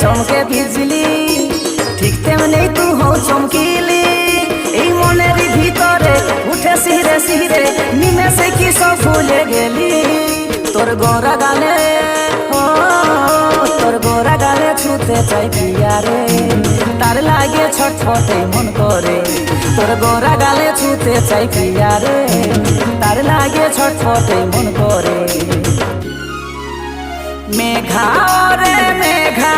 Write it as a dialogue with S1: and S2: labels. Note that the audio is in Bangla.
S1: চমকে ভিজলি, ঠিক তেমনি তুই হও চমকিলি। এই মনের ভিতরে উঠে সিরে সিরে নিমেষে কি সব ভুলে গেলি। তোর গোরা গালে তোর গোরা গালে ছুতে চাই প্রিয়া রে, তার লাগে ছটফটে মন করে। তোর গোরা গালে ছুতে চাই প্রিয়া রে, তার লাগে ছটফটে মন করে। মেঘা রে মেঘা